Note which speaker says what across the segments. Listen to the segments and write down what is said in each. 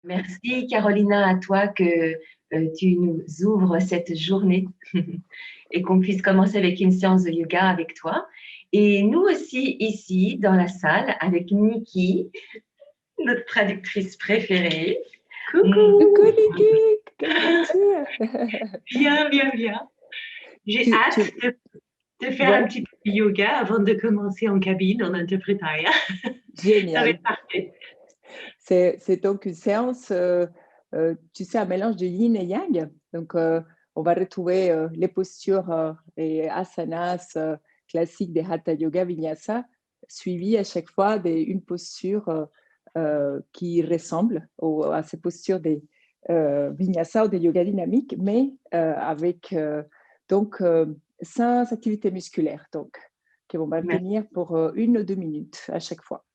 Speaker 1: Merci Carolina, à toi que tu nous ouvres cette journée et qu'on puisse commencer avec une séance de yoga avec toi. Et nous aussi ici dans la salle avec Nikki, notre traductrice préférée.
Speaker 2: Coucou
Speaker 1: Coucou!
Speaker 2: Niki, comment vas-tu?
Speaker 1: Bien, bien, bien. J'ai
Speaker 2: Tu,
Speaker 1: hâte
Speaker 2: tu-
Speaker 1: de faire un
Speaker 2: ouais,
Speaker 1: petit peu de yoga avant de commencer en cabine en interprétariat. Ça va
Speaker 2: génial.
Speaker 1: être parfait.
Speaker 2: C'est donc une séance, tu sais, un mélange de yin et yang. Donc, on va retrouver les postures et asanas classiques des Hatha Yoga Vinyasa, suivies à chaque fois d'une posture qui ressemble à ces postures des Vinyasa ou des yoga dynamiques, mais avec donc 5 activités musculaires donc, qui vont maintenir pour 1 ou 2 minutes à chaque fois.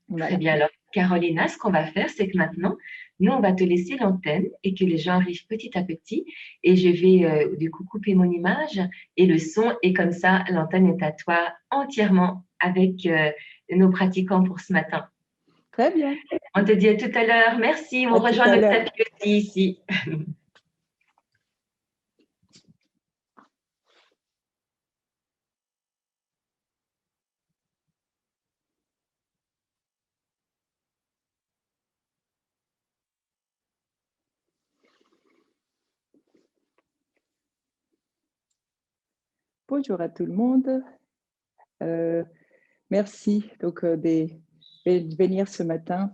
Speaker 1: Très
Speaker 2: Voilà.
Speaker 1: bien. Alors, Carolina, ce qu'on va faire, c'est que maintenant, nous, on va te laisser l'antenne et que les gens arrivent petit à petit. Et je vais du coup couper mon image et le son. Et comme ça, l'antenne est à toi entièrement avec nos pratiquants pour ce matin.
Speaker 2: Très bien.
Speaker 1: On te dit à tout à l'heure. Merci. On
Speaker 2: À tout
Speaker 1: rejoint
Speaker 2: à
Speaker 1: notre
Speaker 2: l'heure.
Speaker 1: tapis aussi ici.
Speaker 2: Bonjour à tout le monde. Merci donc de venir ce matin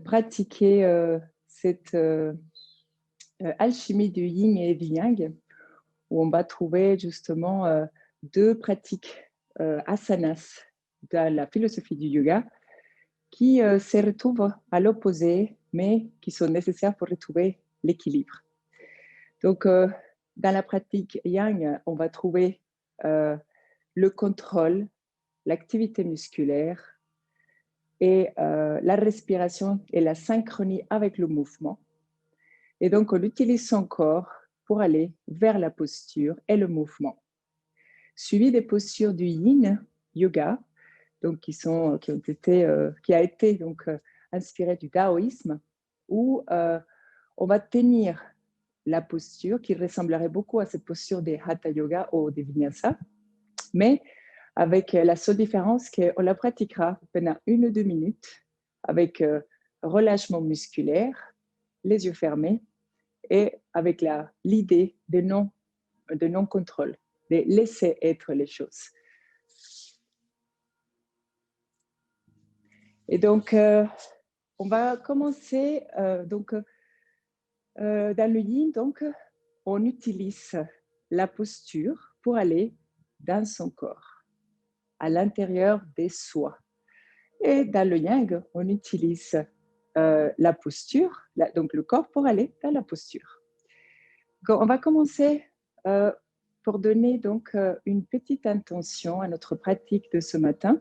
Speaker 2: pratiquer cette alchimie du yin et du yang, où on va trouver justement 2 pratiques asanas dans la philosophie du yoga qui se retrouvent à l'opposé, mais qui sont nécessaires pour retrouver l'équilibre. Donc, dans la pratique yang, on va trouver le contrôle, l'activité musculaire et la respiration et la synchronie avec le mouvement. Et donc, on utilise son corps pour aller vers la posture et le mouvement. Suivi des postures du yin yoga, donc qui a été donc inspiré du taoïsme, où on va tenir la posture qui ressemblerait beaucoup à cette posture des hatha yoga ou des vinyasa, mais avec la seule différence qu'on la pratiquera pendant 1 ou 2 minutes avec relâchement musculaire, les yeux fermés et avec l'idée de non-contrôle, de laisser être les choses. Et donc, on va commencer dans le yin, donc, on utilise la posture pour aller dans son corps, à l'intérieur des soi. Et dans le yang, on utilise la posture, donc le corps pour aller dans la posture. Donc, on va commencer pour donner donc une petite intention à notre pratique de ce matin.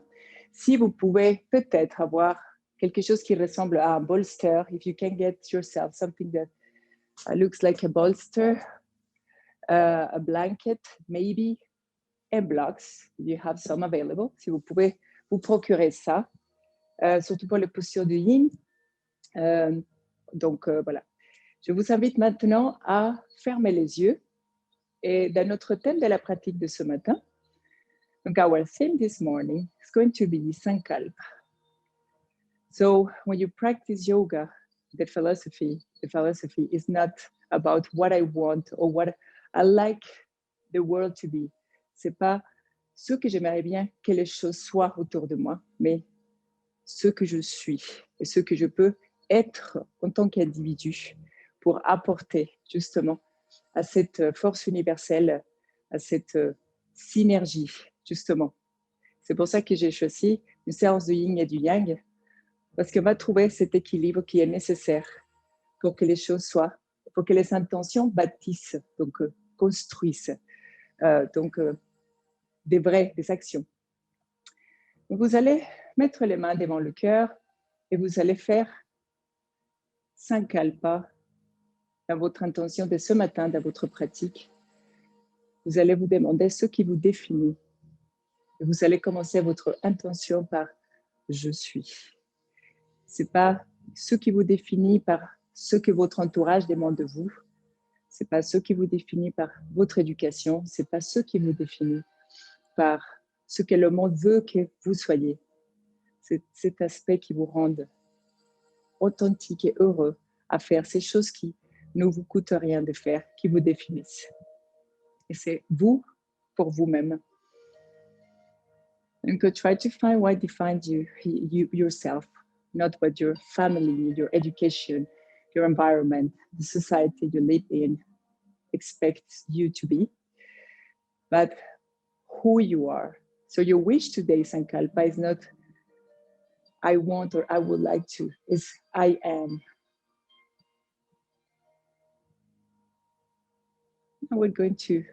Speaker 2: Si vous pouvez peut-être avoir quelque chose qui ressemble à un bolster, if you can get yourself something that looks like a bolster, a blanket, maybe, and blocks, if you have some available. Si vous pouvez vous procurer ça, surtout pour les postures du yin. Donc, voilà. Je vous invite maintenant à fermer les yeux. Et dans notre thème de la pratique de ce matin, donc our theme this morning is going to be Sankalpa. So when you practice yoga, the philosophy is not about what I want or what I like the world to be. C'est pas ce que j'aimerais bien que les choses soient autour de moi, mais ce que je suis et ce que je peux être en tant qu'individu pour apporter justement à cette force universelle, à cette synergie, justement. C'est pour ça que j'ai choisi une séance de yin et du yang, parce qu'on va trouver cet équilibre qui est nécessaire pour que les choses soient, pour que les intentions bâtissent, donc construisent, des actions. Donc, vous allez mettre les mains devant le cœur et vous allez faire Sankalpa dans votre intention de ce matin, dans votre pratique. Vous allez vous demander ce qui vous définit. Et vous allez commencer votre intention par « je suis ». Ce n'est pas ce qui vous définit par ce que votre entourage demande de vous. Ce n'est pas ce qui vous définit par votre éducation. Ce n'est pas ce qui vous définit par ce que le monde veut que vous soyez. C'est cet aspect qui vous rend authentique et heureux à faire ces choses qui ne vous coûtent rien de faire, qui vous définissent. Et c'est vous pour vous-même. And go try to find what defines you yourself, not what your family, your education, your environment, the society you live in expects you to be, but who you are. So your wish today, Sankalpa, is not I want or I would like to, it's I am. And we're going to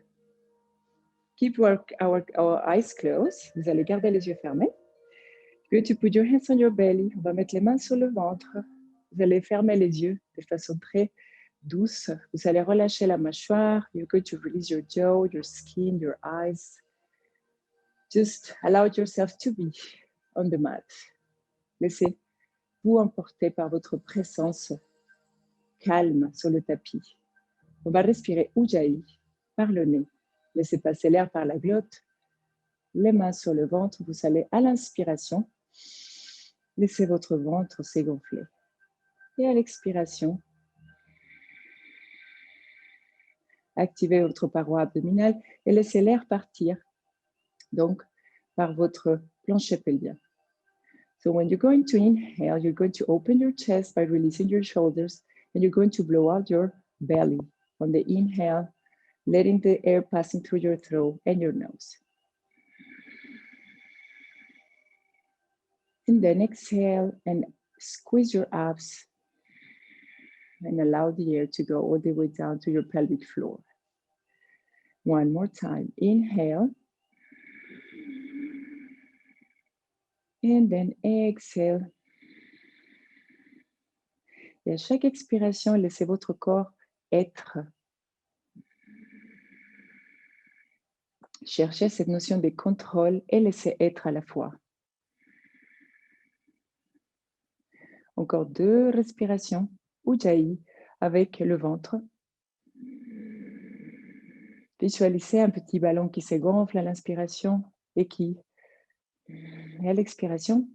Speaker 2: keep our eyes closed. Vous allez garder les yeux fermés. You're going to put your hands on your belly. On va mettre les mains sur le ventre. Vous allez fermer les yeux de façon très douce. Vous allez relâcher la mâchoire. You're going to release your jaw, your skin, your eyes. Just allow yourself to be on the mat. Laissez-vous emporter par votre présence calme sur le tapis. On va respirer Ujjayi par le nez. Laissez passer l'air par la glotte. Les mains sur le ventre. Vous allez à l'inspiration. Laissez votre ventre s'égonfler. Et à l'expiration, activez votre paroi abdominale et laissez l'air partir. Donc, par votre plancher pelvien. So when you're going to inhale, you're going to open your chest by releasing your shoulders, and you're going to blow out your belly. On the inhale, letting the air passing through your throat and your nose. And then exhale and squeeze your abs and allow the air to go all the way down to your pelvic floor. One more time. Inhale. And then exhale. Et à chaque expiration, laissez votre corps être. Cherchez cette notion de contrôle et laissez être à la fois. Encore 2 respirations. Ujjayi avec le ventre. Visualisez un petit ballon qui se gonfle à l'inspiration et à l'expiration,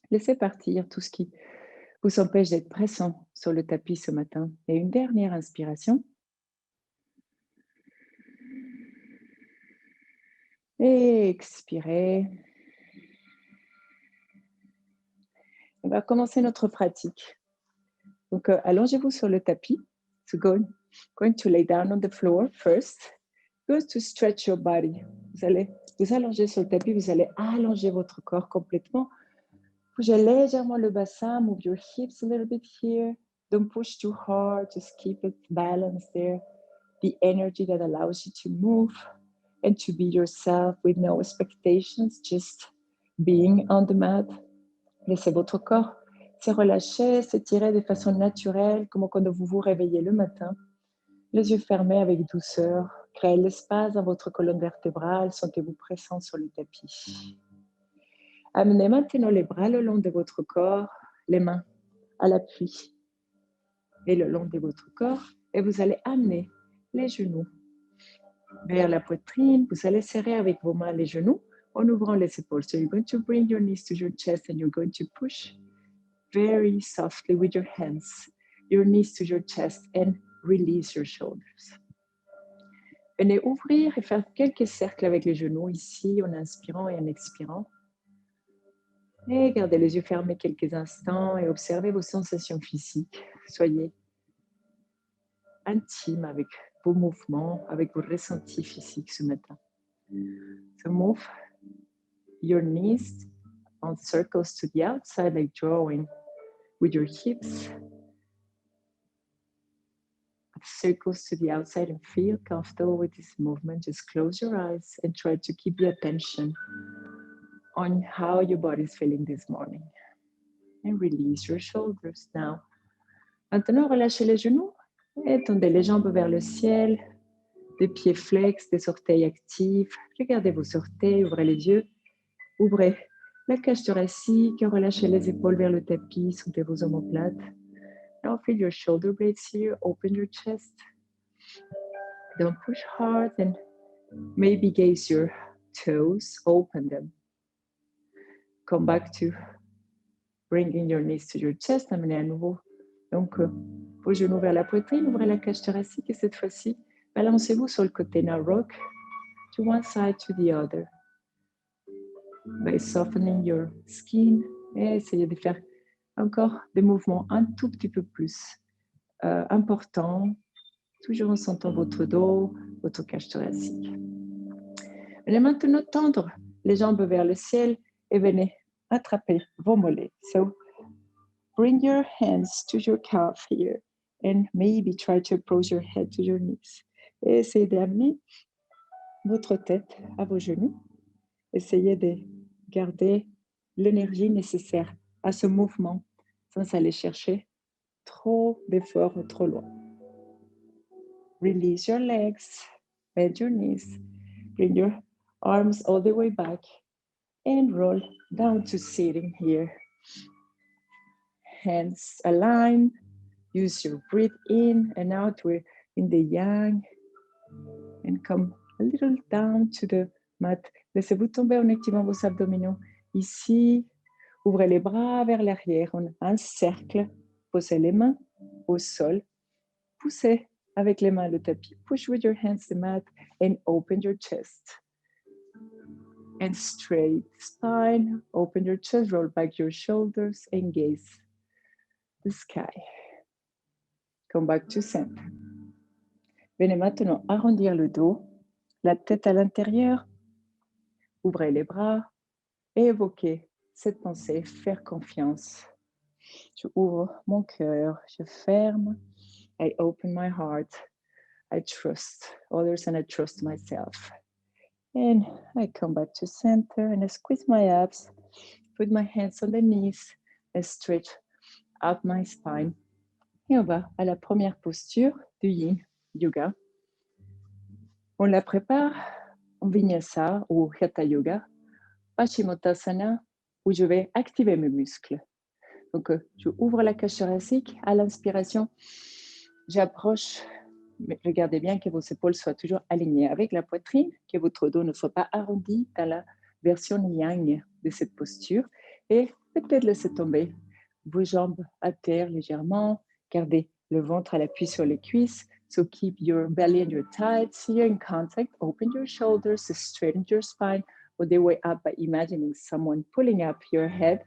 Speaker 2: laissez partir tout ce qui vous empêche d'être présent sur le tapis ce matin. Et une dernière inspiration. Et expirez. On va commencer notre pratique. Donc, allongez-vous sur le tapis. So going to lay down on the floor first. Go to stretch your body. Vous allez vous allonger sur le tapis. Vous allez allonger votre corps complètement. Bougez légèrement le bassin. Move your hips a little bit here. Don't push too hard. Just keep it balanced there. The energy that allows you to move and to be yourself with no expectations. Just being on the mat. Laissez votre corps se relâcher, s'étirer de façon naturelle, comme quand vous vous réveillez le matin. Les yeux fermés avec douceur. Créez l'espace dans votre colonne vertébrale. Sentez-vous présent sur le tapis. Amenez maintenant les bras le long de votre corps, les mains à l'appui et le long de votre corps. Et vous allez amener les genoux vers la poitrine. Vous allez serrer avec vos mains les genoux en ouvrant les épaules. So you're going to bring your knees to your chest and you're going to push very softly with your hands, your knees to your chest and release your shoulders. Venez ouvrir et faire quelques cercles avec les genoux ici en inspirant et en expirant. Et gardez les yeux fermés quelques instants et observez vos sensations physiques. Soyez intime avec vos mouvements, avec vos ressentis physiques ce matin. So move your knees on circles to the outside, like drawing with your hips. Circles to the outside and feel comfortable with this movement. Just close your eyes and try to keep the attention on how your body is feeling this morning. And release your shoulders now. Maintenant, relâchez les genoux et tendez les jambes vers le ciel. Des pieds flex, des orteils actifs. Regardez vos orteils, ouvrez les yeux. Ouvrez la cage thoracique, relâchez les épaules vers le tapis, soulevez vos omoplates. Now feel your shoulder blades here, open your chest. Don't push hard and maybe gaze your toes, open them. Come back to bringing your knees to your chest, amenez à nouveau donc vos genoux vers la poitrine, ouvrez la cage thoracique et cette fois-ci, balancez-vous sur le côté. Now rock to one side to the other. By softening your skin et essayez de faire encore des mouvements un tout petit peu plus importants, toujours en sentant votre dos, votre cage thoracique. Venez maintenant tendre les jambes vers le ciel et venez attraper vos mollets. So bring your hands to your calf here and maybe try to approach your head to your knees. Et essayez d'amener votre tête à vos genoux. Essayez de garder l'énergie nécessaire à ce mouvement sans aller chercher trop d'efforts ou trop loin. Release your legs, bend your knees, bring your arms all the way back and roll down to sitting here. Hands aligned, use your breath in and out. We're in the yang and come a little down to the mat. Laissez-vous tomber en activant vos abdominaux. Ici, ouvrez les bras vers l'arrière, on a un cercle, posez les mains au sol, poussez avec les mains le tapis. Push with your hands the mat and open your chest. And straight spine, open your chest, roll back your shoulders and gaze the sky. Come back to center. Venez maintenant arrondir le dos, la tête à l'intérieur, ouvrez les bras et évoquez cette pensée, faire confiance. Je ouvre mon cœur, je ferme. I open my heart. I trust others and I trust myself. And I come back to center and I squeeze my abs, put my hands on the knees and stretch out my spine. Et on va à la première posture du Yin Yoga. On la prépare en Vinyasa ou Hatha Yoga, Paschimottanasana, où je vais activer mes muscles. Donc, je ouvre la cage thoracique. À l'inspiration, j'approche, mais regardez bien que vos épaules soient toujours alignées avec la poitrine, que votre dos ne soit pas arrondi dans la version yang de cette posture. Et peut-être laissez tomber vos jambes à terre légèrement. Gardez le ventre à l'appui sur les cuisses. So keep your belly and your thighs here in contact. Open your shoulders, straighten your spine all the way up by imagining someone pulling up your head.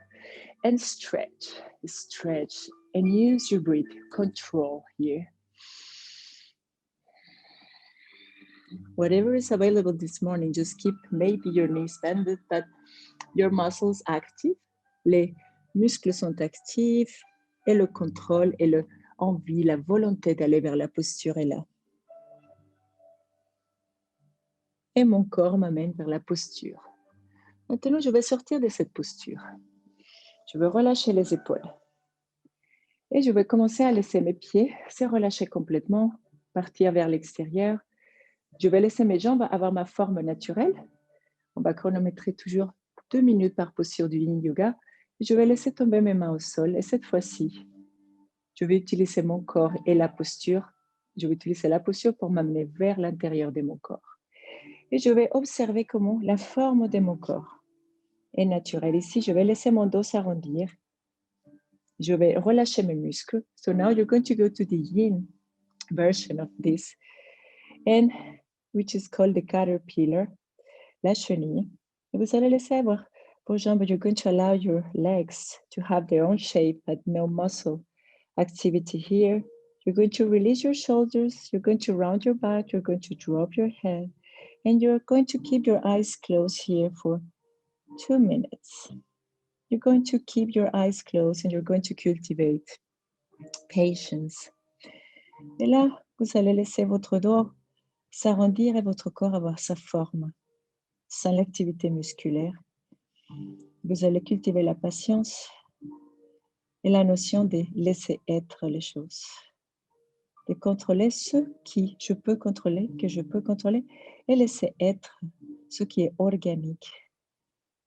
Speaker 2: And stretch, stretch, and use your breath control here. Whatever is available this morning, just keep maybe your knees bended, but your muscles active. Les muscles sont actifs et le contrôle et l'envie, la volonté d'aller vers la posture est là. Et mon corps m'amène vers la posture. Maintenant, je vais sortir de cette posture. Je vais relâcher les épaules. Et je vais commencer à laisser mes pieds se relâcher complètement, partir vers l'extérieur. Je vais laisser mes jambes avoir ma forme naturelle. On va chronométrer toujours 2 minutes par posture du Yin Yoga. Je vais laisser tomber mes mains au sol. Et cette fois-ci, je vais utiliser mon corps et la posture. Je vais utiliser la posture pour m'amener vers l'intérieur de mon corps. Et je vais observer comment la forme de mon corps est naturelle. Ici, je vais laisser mon dos s'arrondir. Je vais relâcher mes muscles. So now you're going to go to the Yin version of this, and which is called the caterpillar, la chenille. Et vous allez laisser avoir vos jambes. You're going to allow your legs to have their own shape, but no muscle activity here. You're going to release your shoulders. You're going to round your back. You're going to drop your head. And you're going to keep your eyes closed here for 2 minutes. You're going to keep your eyes closed and you're going to cultivate patience. Et là, vous allez laisser votre dos s'arrondir et votre corps avoir sa forme, sans l'activité musculaire. Vous allez cultiver la patience et la notion de laisser être les choses. De contrôler ce qui je peux contrôler, que je peux contrôler, et laisser être ce qui est organique,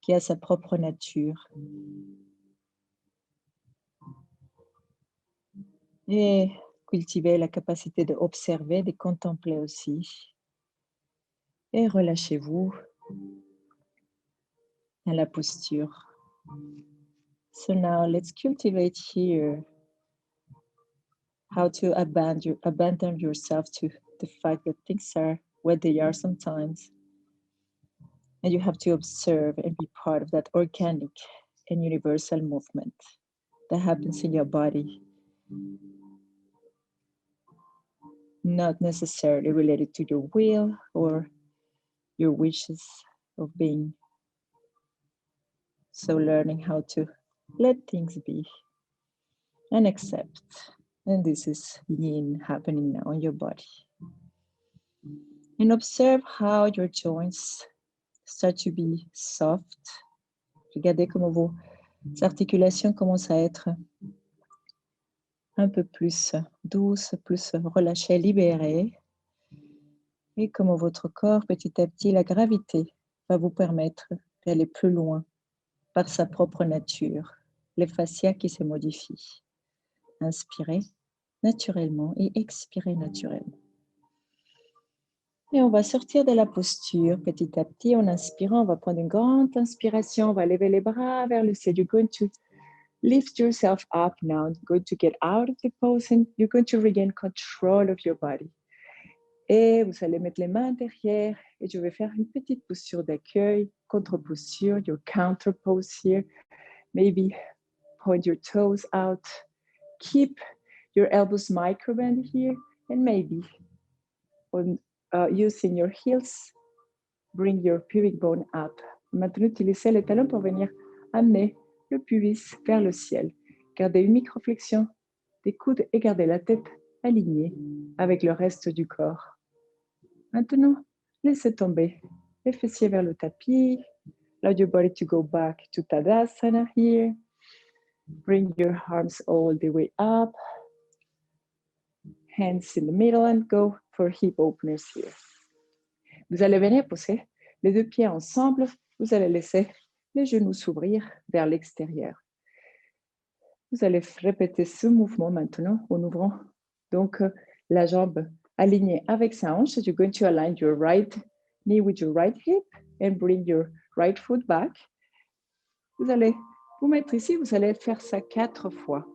Speaker 2: qui a sa propre nature. Et cultivez la capacité d'observer, de contempler aussi. Et relâchez-vous dans la posture. So now let's cultivate here how to abandon yourself to the fact that things are what they are sometimes. And you have to observe and be part of that organic and universal movement that happens in your body, not necessarily related to your will or your wishes of being. So learning how to let things be and accept. And this is yin happening now in your body. And observe how your joints start to be soft. Regardez comment vos articulations commencent à être un peu plus douces, plus relâchées, libérées. Et comment votre corps, petit à petit, la gravité va vous permettre d'aller plus loin par sa propre nature. Les fascias qui se modifient. Inspirez naturellement et expirez naturellement. Et on va sortir de la posture petit à petit. En inspirant, on va prendre une grande inspiration. On va lever les bras vers le ciel. You're going to lift yourself up now. You're going to get out of the pose and you're going to regain control of your body. Et vous allez mettre les mains derrière. Et je vais faire une petite posture d'accueil, contre-posture, your counter pose here. Maybe point your toes out. Keep your elbows microbend here. And maybe on using your heels, bring your pubic bone up. Maintenant, utilisez les talons pour venir amener le pubis vers le ciel. Gardez une microflexion des coudes et gardez la tête alignée avec le reste du corps. Maintenant, laissez tomber les fessiers vers le tapis. Allow your body to go back to Tadasana here. Bring your arms all the way up. Hands in the middle and go for hip openers here. Vous allez venir pousser les deux pieds ensemble. Vous allez laisser les genoux s'ouvrir vers l'extérieur. Vous allez répéter ce mouvement maintenant en ouvrant donc la jambe alignée avec sa hanche. You're going to align your right knee with your right hip and bring your right foot back. Vous allez vous mettre ici. Vous allez faire ça 4 fois.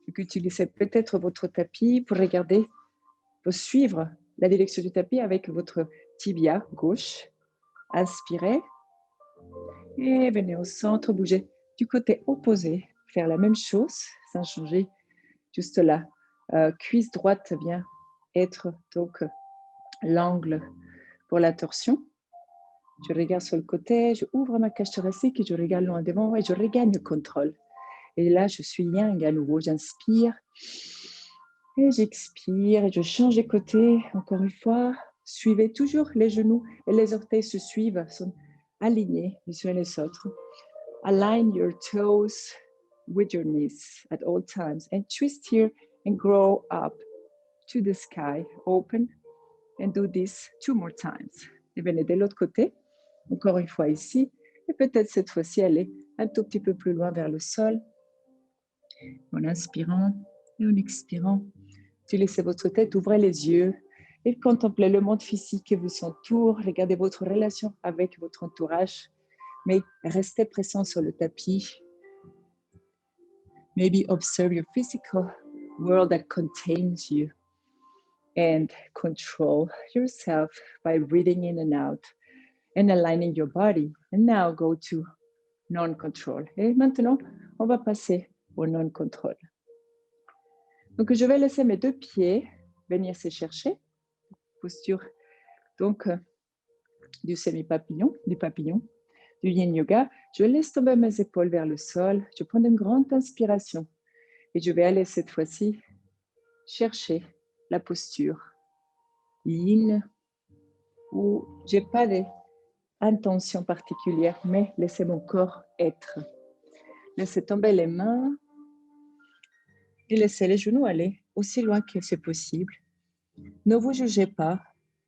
Speaker 2: Donc, utilisez peut-être votre tapis pour regarder, pour suivre la direction du tapis avec votre tibia gauche. Inspirez et venez au centre, bougez du côté opposé. Faire la même chose sans changer. Juste la cuisse droite vient être donc l'angle pour la torsion. Je regarde sur le côté, je ouvre ma cage thoracique et je regarde loin devant et je regagne le contrôle. Et là, je suis yang à nouveau. J'inspire et j'expire et je change de côté. Encore une fois, suivez toujours les genoux et les orteils se suivent, sont alignés les uns les autres. Align your toes with your knees at all times and twist here and grow up to the sky. Open and do this 2 more times. Et venez de l'autre côté, encore une fois ici, et peut-être cette fois-ci aller un tout petit peu plus loin vers le sol. En inspirant et en expirant, utilisez votre tête, ouvrez les yeux et contemplez le monde physique qui vous entoure. Regardez votre relation avec votre entourage, mais restez présent sur le tapis. Maybe observe your physical world that contains you and control yourself by breathing in and out and aligning your body. And now go to non-control. Et maintenant, on va passer au non-contrôle. Donc, je vais laisser mes 2 pieds venir se chercher. Posture donc du semi-papillon, du papillon, du yin yoga. Je laisse tomber mes épaules vers le sol. Je prends une grande inspiration et je vais aller cette fois-ci chercher la posture yin où je n'ai pas d'intention particulière, mais laissez mon corps être. Laissez tomber les mains et laissez les genoux aller aussi loin que c'est possible. Ne vous jugez pas,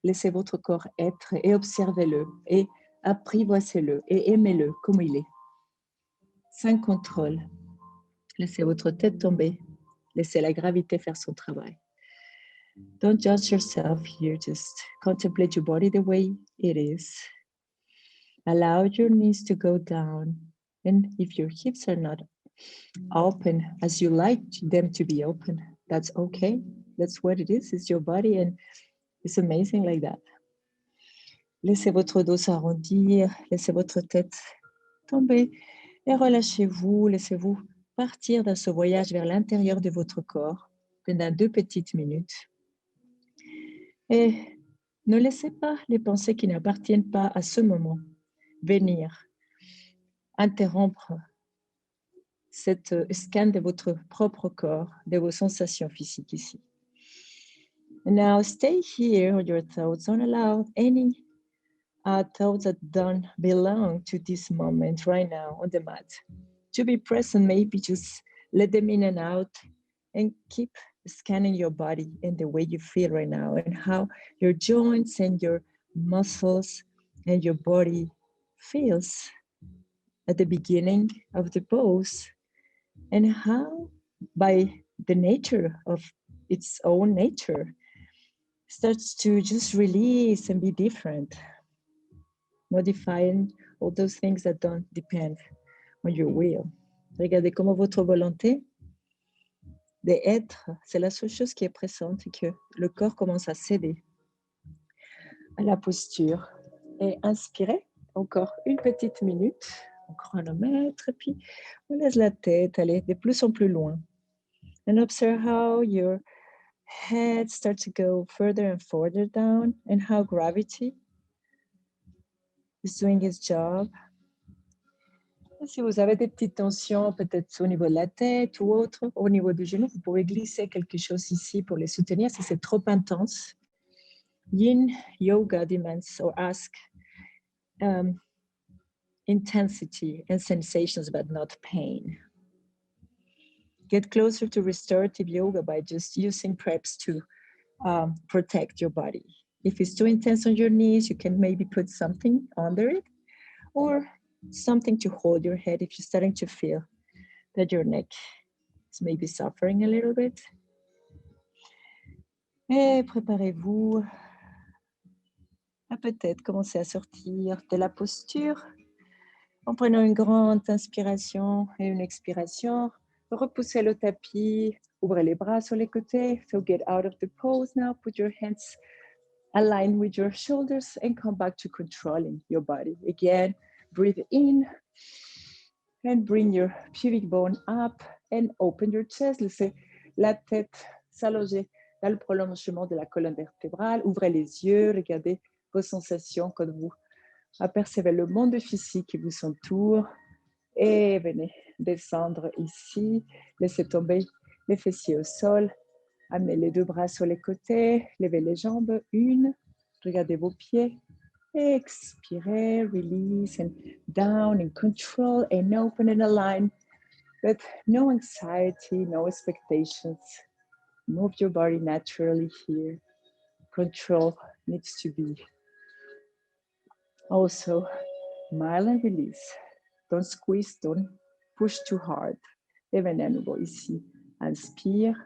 Speaker 2: laissez votre corps être et observez-le. Et apprivoisez-le et aimez-le comme il est. Sans contrôle. Laissez votre tête tomber. Laissez la gravité faire son travail. Don't judge yourself here. Just contemplate your body the way it is. Allow your knees to go down. And if your hips are not open as you like them to be open, that's okay. That's what it is. It's your body and it's amazing like that. Laissez votre dos s'arrondir. Laissez votre tête tomber et relâchez-vous. Laissez-vous partir dans ce voyage vers l'intérieur de votre corps pendant 2 petites minutes. Et ne laissez pas les pensées qui n'appartiennent pas à ce moment venir interrompre cette scan de votre propre corps, de vos sensations physiques ici. And now stay here on your thoughts. Don't allow any thoughts that don't belong to this moment right now on the mat. To be present, maybe just let them in and out and keep scanning your body and the way you feel right now and how your joints and your muscles and your body feels at the beginning of the pose and how by the nature of its own nature starts to just release and be different, modifying all those things that don't depend on your will. Regardez comment votre volonté d'être, c'est la seule chose qui est présente et que le corps commence à céder à la posture. Et inspirez encore une petite minute, on chronomètre, et puis on laisse la tête aller de plus en plus loin. And observe how your head starts to go further and further down and how gravity is doing its job. Et si vous avez des petites tensions, peut-être au niveau de la tête ou autre, au niveau du genou, vous pouvez glisser quelque chose ici pour les soutenir si c'est trop intense. Yin Yoga demands or ask intensity and sensations, but not pain. Get closer to restorative yoga by just using preps to protect your body. If it's too intense on your knees, you can maybe put something under it or something to hold your head if you're starting to feel that your neck is maybe suffering a little bit. Et préparez-vous à peut-être commencer à sortir de la posture en prenant une grande inspiration et une expiration. Repoussez le tapis, ouvrez les bras sur les côtés. So get out of the pose now. Put your hands aligned with your shoulders and come back to controlling your body. Again, breathe in and bring your pubic bone up and open your chest. Laissez la tête s'allonger dans le prolongement de la colonne vertébrale. Ouvrez les yeux, regardez vos sensations quand vous apercevez le monde physique qui vous entoure. Et venez descendre ici. Laissez tomber les fessiers au sol. Amenez les 2 bras sur les côtés. Levez les jambes. 1. Regardez vos pieds. Expirez, release, and down in control and open and align. But no anxiety, no expectations. Move your body naturally here. Control needs to be also mild and release. Don't squeeze, don't push too hard. Et venez à nouveau ici. Inspire.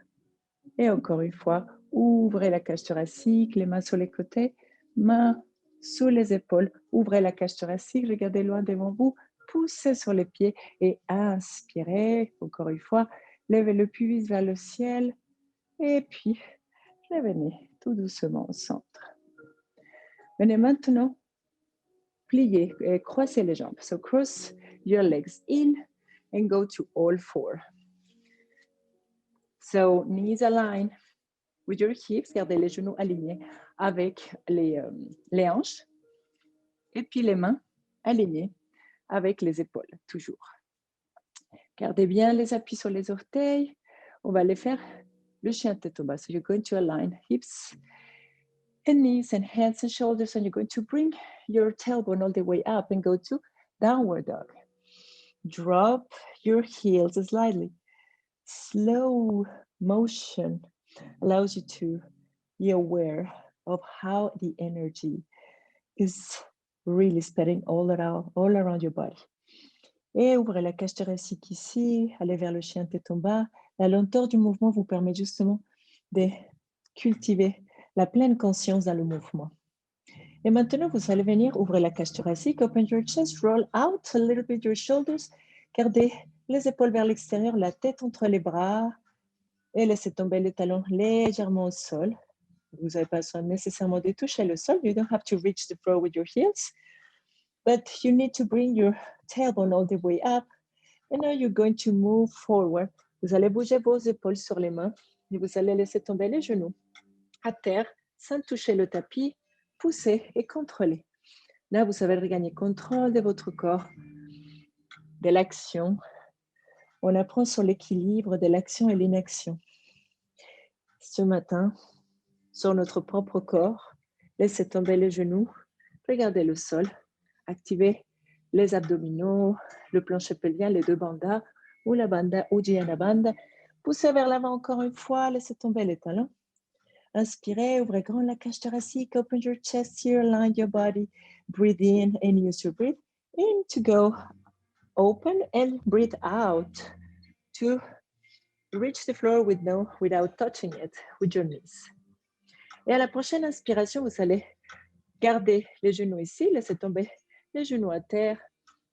Speaker 2: Et encore une fois, ouvrez la cage thoracique, les mains sur les côtés, mains sous les épaules. Ouvrez la cage thoracique, regardez loin devant vous, poussez sur les pieds et inspirez. Encore une fois, levez le pubis vers le ciel. Et puis, revenez tout doucement au centre. Venez maintenant plier et croiser les jambes. So cross your legs in and go to all 4. So knees aligned with your hips. Gardez les genoux alignés avec les hanches. Et puis les mains alignées avec les épaules, toujours. Gardez bien les appuis sur les orteils. On va aller faire le chien tête en bas. So you're going to align hips and knees and hands and shoulders, and you're going to bring your tailbone all the way up and go to downward dog. Drop your heels slightly. Slow motion allows you to be aware of how the energy is really spreading all around your body. Et ouvrez la cage thoracique ici, allez vers le chien tête en bas. La lenteur du mouvement vous permet justement de cultiver la pleine conscience dans le mouvement. Et maintenant, vous allez venir ouvrir la cage thoracique, open your chest, roll out a little bit your shoulders, gardez les épaules vers l'extérieur, la tête entre les bras et laissez tomber les talons légèrement au sol. Vous n'avez pas besoin nécessairement de toucher le sol. You don't have to reach the floor with your heels, but you need to bring your tailbone all the way up. And now you're going to move forward. Vous allez bouger vos épaules sur les mains et vous allez laisser tomber les genoux à terre sans toucher le tapis. Poussez et contrôlez. Là, vous savez regagner contrôle de votre corps, de l'action. On apprend sur l'équilibre de l'action et l'inaction. Ce matin, sur notre propre corps, laissez tomber les genoux, regardez le sol, activez les abdominaux, le plancher pelvien, les deux bandas, ou la banda, Uddiyana Bandha. Poussez vers l'avant encore une fois, laissez tomber les talons. Inspirez, ouvrez grand la cage thoracique, open your chest here, align your body, breathe in and use your breath in to go open and breathe out to reach the floor without touching it with your knees. Et à la prochaine inspiration, vous allez garder les genoux ici, laissez tomber les genoux à terre.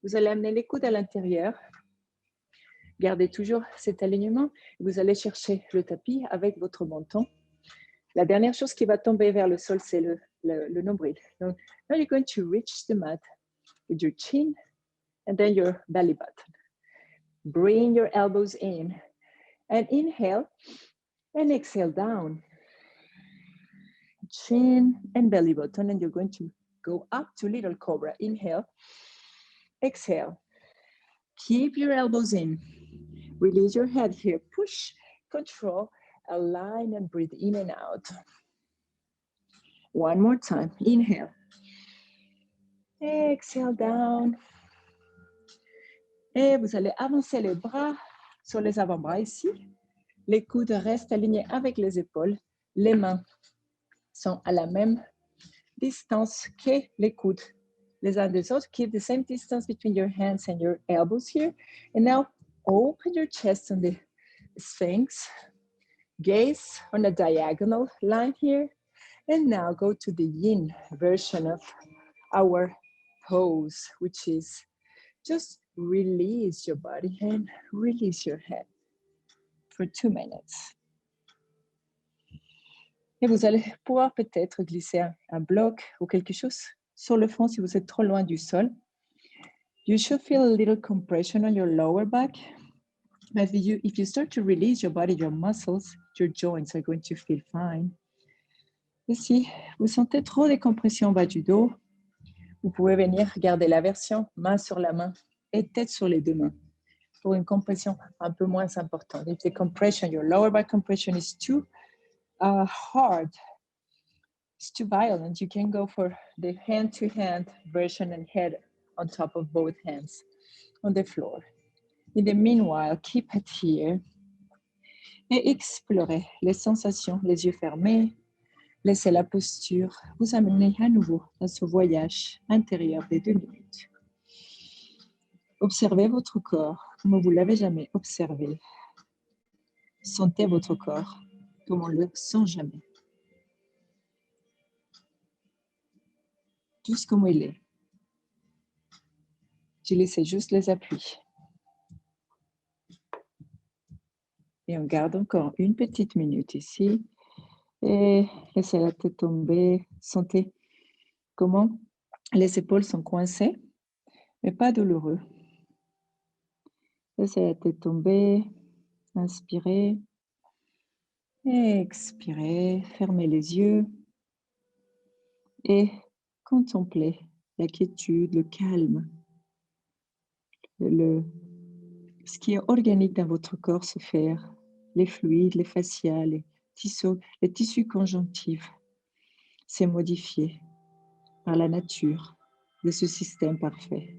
Speaker 2: Vous allez amener les coudes à l'intérieur. Gardez toujours cet alignement. Vous allez chercher le tapis avec votre menton. La dernière chose qui va tomber vers le sol, c'est le nombril. Donc, now you're going to reach the mat with your chin and then your belly button. Bring your elbows in and inhale and exhale down. Chin and belly button, and you're going to go up to little cobra. Inhale, exhale. Keep your elbows in. Release your head here. Push, control, align and breathe in and out. One more time. Inhale. Exhale down. Et vous allez avancer les bras sur les avant-bras ici. Les coudes restent alignés avec les épaules. Les mains sont à la même distance que les coudes les uns des autres. Keep the same distance between your hands and your elbows here. And now open your chest on the Sphinx. Gaze on a diagonal line here. And now go to the yin version of our pose, which is just release your body and release your head for 2 minutes. Et vous allez pouvoir peut-être glisser un bloc ou quelque chose sur le front si vous êtes trop loin du sol. You should feel a little compression on your lower back. But if you start to release your body, your muscles, your joints are going to feel fine. Et si vous sentez trop de compression en bas du dos, vous pouvez venir garder la version main sur la main et tête sur les deux mains pour une compression un peu moins importante. If the compression, your lower back compression is too hard, it's too violent, you can go for the hand-to-hand version and head on top of both hands on the floor. In the meanwhile, keep it here et explorez les sensations, les yeux fermés. Laissez la posture vous amener à nouveau dans ce voyage intérieur des 2 minutes. Observez votre corps comme vous ne l'avez jamais observé. Sentez votre corps comme on ne le sent jamais. Juste comme il est. Tu laisses juste les appuis. Et on garde encore une petite minute ici. Et laissez la tête tomber. Sentez comment les épaules sont coincées, mais pas douloureux. Laissez la tête tomber. Inspirez. Expirez. Fermez les yeux. Et contemplez la quiétude, le calme. Ce qui est organique dans votre corps se faire. Les fluides, les fascias, les tissus conjonctifs, c'est modifié par la nature de ce système parfait.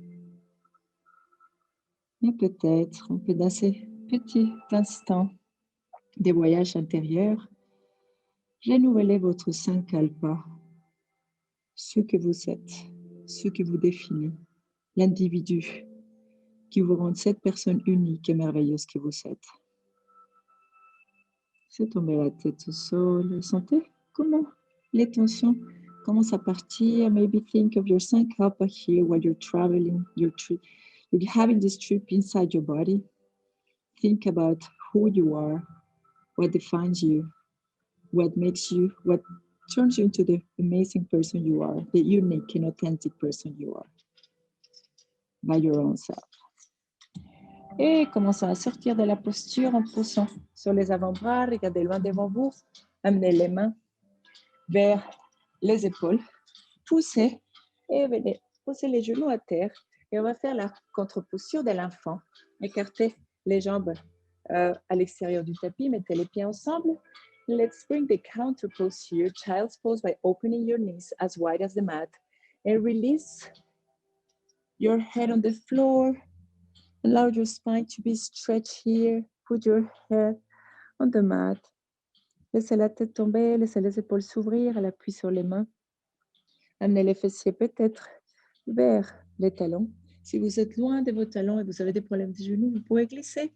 Speaker 2: Et peut-être, un peu dans ces petits instants des voyages intérieurs, renouvelez votre sankalpa, ce que vous êtes, ce qui vous définit, l'individu qui vous rend cette personne unique et merveilleuse que vous êtes. Laissez tomber la tête au sol. Sentez comment les tensions commencent à partir. Maybe think of your Sankhalpa here while you're traveling, you're having this trip inside your body. Think about who you are, what defines you, what makes you, what turns you into the amazing person you are, the unique and authentic person you are, by your own self. Et commençons à sortir de la posture en poussant sur les avant-bras, regardez loin devant vous, amenez les mains vers les épaules, poussez et venez poser les genoux à terre. Et on va faire la contre-posture de l'enfant. Écartez les jambes à l'extérieur du tapis, mettez les pieds ensemble. Let's bring the counter posture, child's pose, by opening your knees as wide as the mat and release your head on the floor. Allow your spine to be stretched here. Put your head on the mat. Laissez la tête tomber, laissez les épaules s'ouvrir, l'appui sur les mains. Amenez les fessiers peut-être vers les talons. Si vous êtes loin de vos talons et vous avez des problèmes de genoux, vous pouvez glisser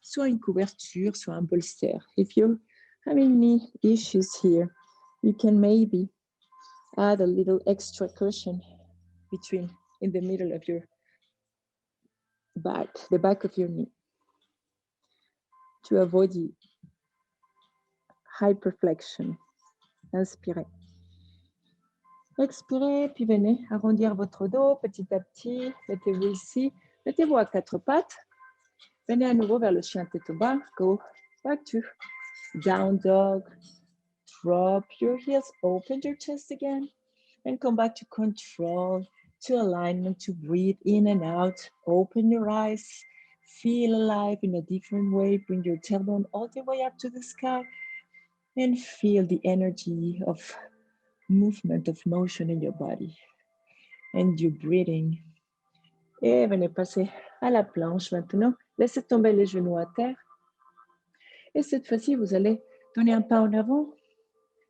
Speaker 2: soit une couverture, soit un bolster. If you're having knee issues here, you can maybe add a little extra cushion in the middle of your back, the back of your knee, to avoid the hyperflexion. Inspirez. Expirez, puis venez arrondir votre dos petit à petit. Mettez-vous ici. Mettez-vous à quatre pattes. Venez à nouveau vers le chien tête bas. Go back to down dog. Drop your heels. Open your chest again. And come back to control, to alignment, to breathe in and out. Open your eyes. Feel alive in a different way. Bring your tailbone all the way up to the sky. And feel the energy of movement, of motion in your body. And your breathing. Et venez passer à la planche maintenant. Laissez tomber les genoux à terre. Et cette fois-ci, vous allez donner un pas en avant.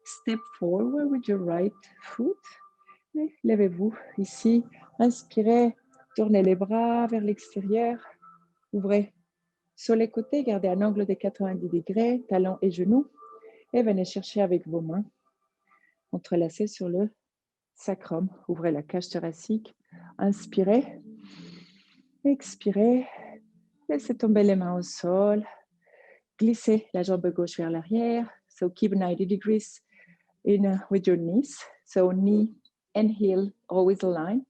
Speaker 2: Step forward with your right foot. Et levez-vous ici. Inspirez. Tournez les bras vers l'extérieur. Ouvrez sur les côtés. Gardez un angle de 90 degrés, talons et genoux. Et venez chercher avec vos mains. Entrelacez sur le sacrum. Ouvrez la cage thoracique. Inspirez. Expirez. Laissez tomber les mains au sol. Glissez la jambe gauche vers l'arrière. So keep 90 degrees with your knees. So knee and heel always align.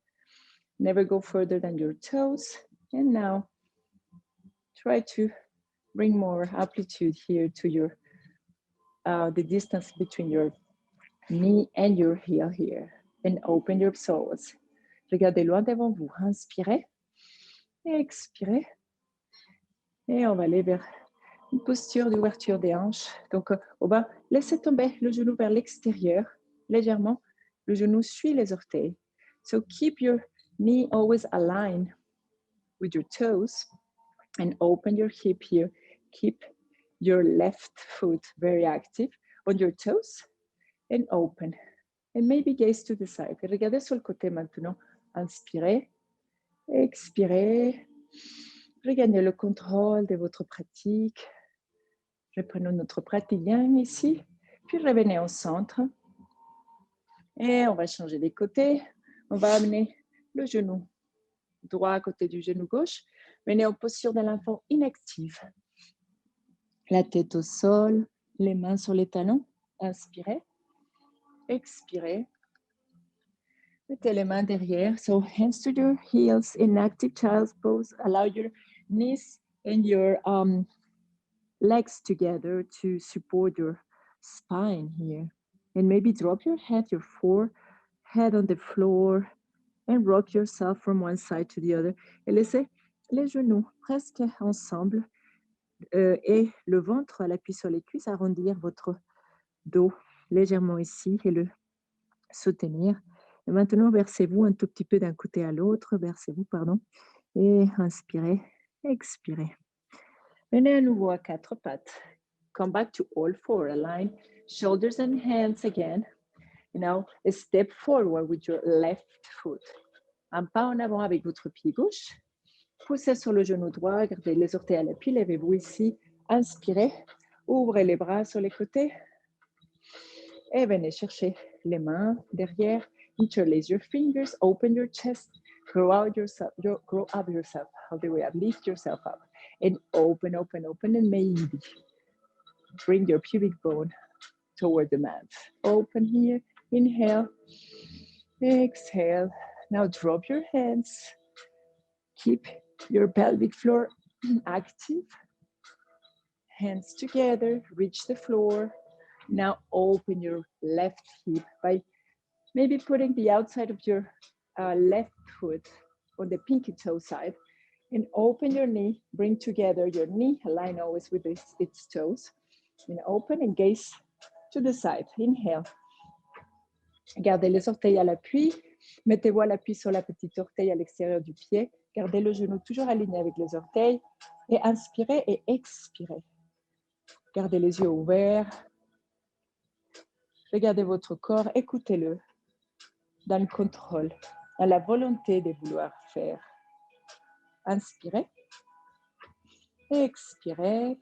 Speaker 2: Never go further than your toes. And now try to bring more amplitude here to your the distance between your knee and your heel here. And open your psoas. Regardez loin devant vous. Inspirez. Et expirez. Et on va aller vers une posture d'ouverture des hanches. Donc, au bas, laissez tomber le genou vers l'extérieur, légèrement. Le genou suit les orteils. So keep your knee always aligned with your toes and open your hip here. Keep your left foot very active on your toes and open. And maybe gaze to the side. Et regardez sur le côté maintenant. Inspirez, expirez. Regagnez le contrôle de votre pratique. Reprenons notre pratilien ici, puis revenez au centre. Et on va changer les côtés. On va amener le genou droit à côté du genou gauche. Venez en posture de l'enfant inactive. La tête au sol, les mains sur les talons. Inspirez. Expirez. Mettez les mains derrière. So hands to your heels in active child's pose. Allow your knees and your legs together to support your spine here. And maybe drop your head, your forehead on the floor and rock yourself from one side to the other. Et laissez les genoux presque ensemble et le ventre à l'appui sur les cuisses, arrondir votre dos légèrement ici et le soutenir. Et maintenant, versez-vous un tout petit peu d'un côté à l'autre. Versez-vous, pardon. Et inspirez, expirez. Venez à nouveau à quatre pattes. Come back to all four. Align shoulders and hands again. Now, a step forward with your left foot. Un pas en avant avec votre pied gauche. Poussez sur le genou droit, gardez les orteils à l'appui, levez-vous ici. Inspirez, ouvrez les bras sur les côtés. Et venez chercher les mains derrière. Interlace your fingers, open your chest, grow up yourself all the way up, lift yourself up. And open, and maybe bring your pubic bone toward the mat. Open here, inhale, exhale. Now drop your hands. Keep your pelvic floor active. Hands together, reach the floor. Now open your left hip by maybe putting the outside of your left foot on the pinky toe side and open your knee. Bring together your knee, align always with its toes. And open and gaze to the side. Inhale. Gardez les orteils à l'appui. Mettez-vous à l'appui sur la petite orteil à l'extérieur du pied. Gardez le genou toujours aligné avec les orteils. Et inspirez et expirez. Gardez les yeux ouverts. Regardez votre corps, écoutez-le dans le contrôle, dans la volonté de vouloir faire. Inspirez. Expirez.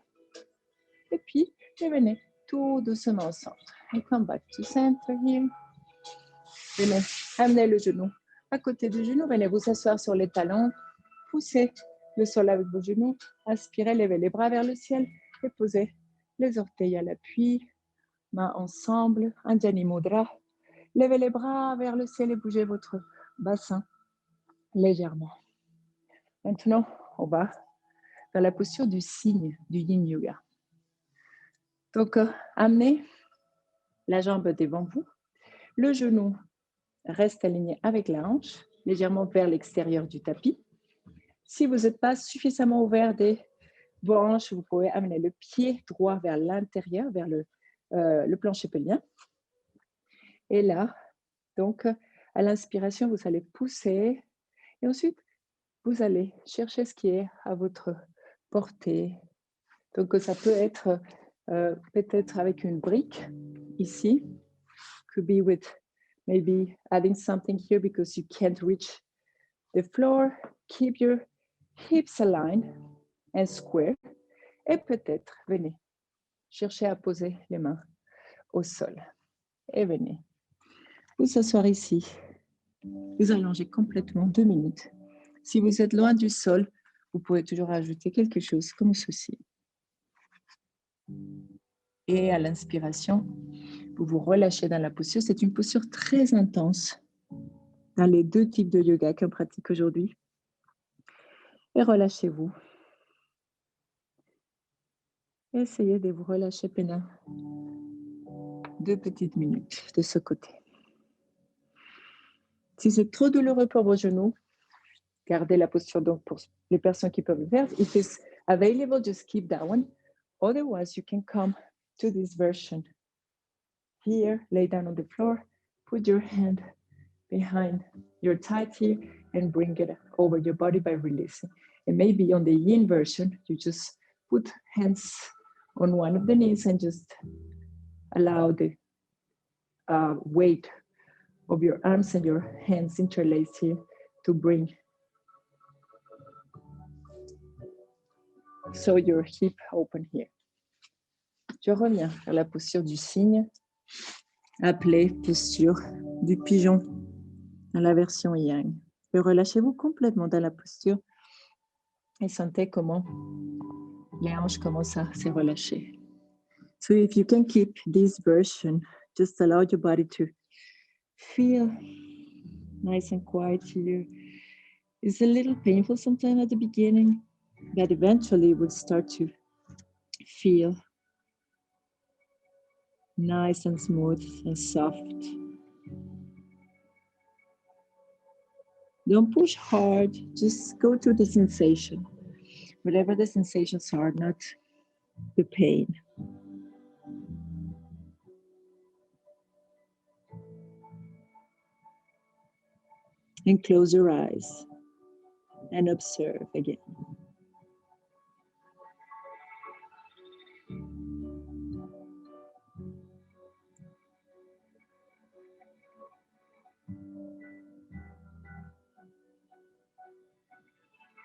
Speaker 2: Et puis, revenez tout doucement au centre. And come back to center here. Venez, amenez le genou à côté du genou. Venez vous asseoir sur les talons. Poussez le sol avec vos genoux. Inspirez, levez les bras vers le ciel et posez les orteils à l'appui. Mains ensemble, Anjani Mudra. Levez les bras vers le ciel et bougez votre bassin légèrement. Maintenant, on va dans la posture du cygne du Yin Yoga. Donc, amenez la jambe devant vous. Le genou reste aligné avec la hanche, légèrement vers l'extérieur du tapis. Si vous n'êtes pas suffisamment ouvert des hanches, vous pouvez amener le pied droit vers l'intérieur, vers le plancher pelvien. Et là, donc, à l'inspiration, vous allez pousser. Et ensuite, vous allez chercher ce qui est à votre portée. Donc, ça peut être peut-être avec une brique ici. Could be with maybe adding something here because you can't reach the floor. Keep your hips aligned and square. Et peut-être, venez chercher à poser les mains au sol. Et venez vous asseoir ici. Vous allongez complètement 2 minutes. Si vous êtes loin du sol, vous pouvez toujours ajouter quelque chose comme ceci. Et à l'inspiration, vous vous relâchez dans la posture. C'est une posture très intense dans les 2 types de yoga qu'on pratique aujourd'hui. Et relâchez-vous. Essayez de vous relâcher pendant 2 petites minutes de ce côté. Si c'est trop douloureux pour vos genoux, gardez la posture donc pour les personnes qui peuvent le faire. If it's available, just keep that one. Otherwise, you can come to this version. Here, lay down on the floor, put your hand behind your thigh here and bring it over your body by releasing. And maybe on the yin version, you just put hands on one of the knees and just allow the weight of your arms and your hands interlaced here to bring so your hip open here. Je reviens à la posture du cygne, appelée posture du pigeon dans la version yang. Et relâchez-vous complètement dans la posture et sentez comment les hanches commencent à se relâcher. So if you can keep this version, just allow your body to feel nice and quiet here. It's a little painful sometimes at the beginning, but eventually it will start to feel nice and smooth and soft. Don't push hard, just go to the sensation. Whatever the sensations are, not the pain. And close your eyes and observe again.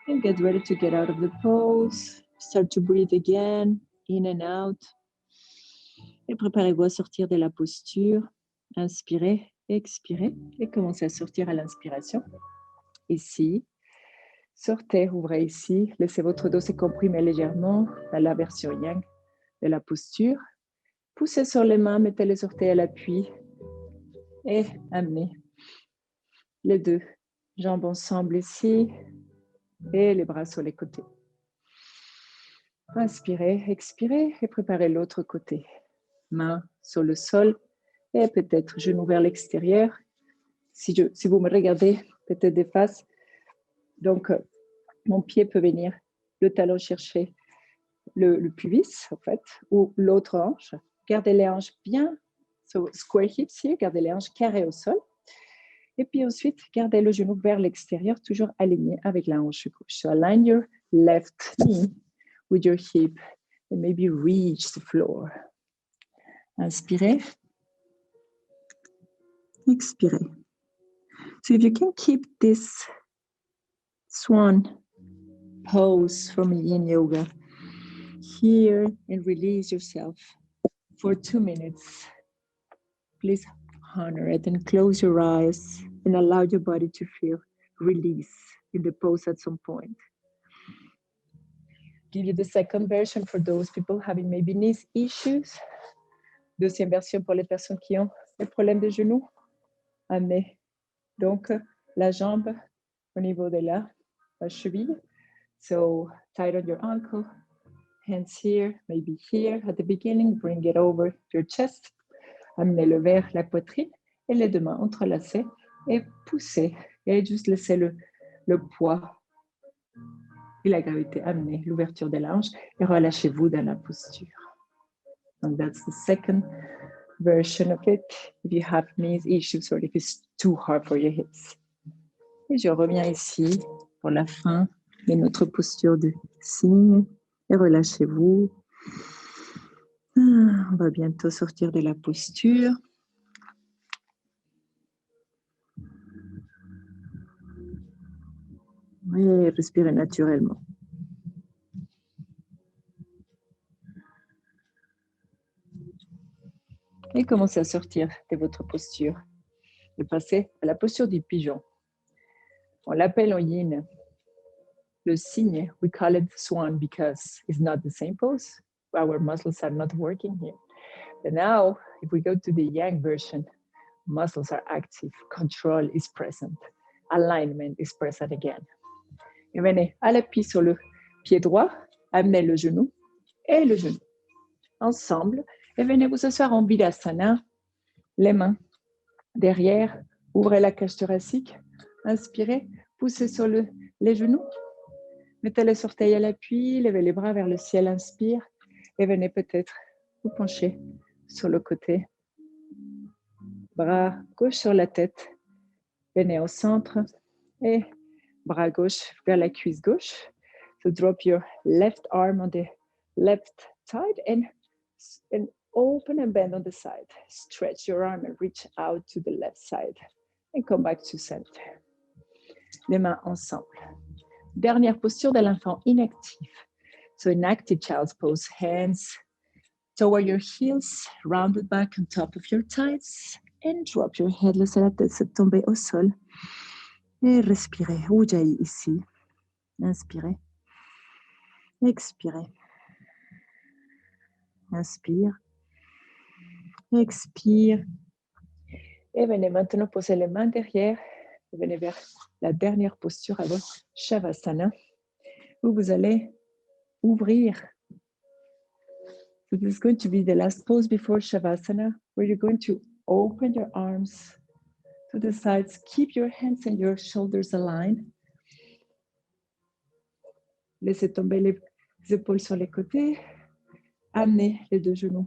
Speaker 2: And get ready to get out of the pose. Start to breathe again, in and out. Et préparez-vous à sortir de la posture. Inspirez, expirez et commencez à sortir à l'inspiration. Ici. Sortez, ouvrez ici. Laissez votre dos se comprimer légèrement dans la version yang de la posture. Poussez sur les mains, mettez les orteils à l'appui et amenez les deux jambes ensemble ici et les bras sur les côtés. Inspirez, expirez et préparez l'autre côté. Main sur le sol et peut-être genou vers l'extérieur. Si vous me regardez, peut-être des faces. Donc, mon pied peut venir, le talon chercher le pubis, en fait, ou l'autre hanche. Gardez les hanches bien, so square hips here, gardez les hanches carrées au sol. Et puis ensuite, gardez le genou vers l'extérieur, toujours aligné avec la hanche gauche. So align your left knee with your hip and maybe reach the floor. Inspirez. Expirez. So if you can keep this swan pose from yin yoga here and release yourself for 2 minutes, please honor it and close your eyes and allow your body to feel release in the pose at some point. Give you the second version for those people having maybe knee issues. Deuxième version pour les personnes qui ont des problèmes de genoux. Amenez donc la jambe au niveau de la cheville. So tight on your ankle, hands here, maybe here at the beginning. Bring it over your chest. Amenez-le vers la poitrine et les deux mains entrelacées et poussez. Et juste laissez le poids et la gravité amener l'ouverture des hanches et relâchez-vous dans la posture. And that's the second version of it. If you have knee issues or if it's too hard for your hips. Et je reviens ici pour la fin de notre posture de cygne et relâchez-vous. On va bientôt sortir de la posture. Et respirez naturellement. Et commencez à sortir de votre posture et passer à la posture du pigeon. On l'appelle en yin le cygne. We call it swan because it's not the same pose. Our muscles are not working here. But now, if we go to the yang version, muscles are active, control is present, alignment is present again. Et venez à l'appui sur le pied droit, amenez le genou et le genou ensemble et venez vous asseoir en Vidasana, les mains derrière, ouvrez la cage thoracique, inspirez, poussez sur les genoux, mettez les orteils à l'appui, levez les bras vers le ciel, inspire et venez peut-être vous pencher sur le côté, bras gauche sur la tête, venez au centre et bras gauche vers la cuisse gauche. So drop your left arm on the left side and open and bend on the side. Stretch your arm and reach out to the left side. And come back to center. Les mains ensemble. Dernière posture de l'enfant inactif. So in active child's pose, hands toward your heels, rounded back on top of your thighs. And drop your head, laissez la tête se tomber au sol. Et respirez. Ujjayi ici. Inspirez. Expirez. Inspire. Expire. Et venez maintenant poser les mains derrière. Venez vers la dernière posture avant Shavasana, où vous allez ouvrir. So this is going to be the last pose before Shavasana, where you're going to open your arms to the sides. Keep your hands and your shoulders aligned. Laissez tomber les épaules sur les côtés. Amenez les deux genoux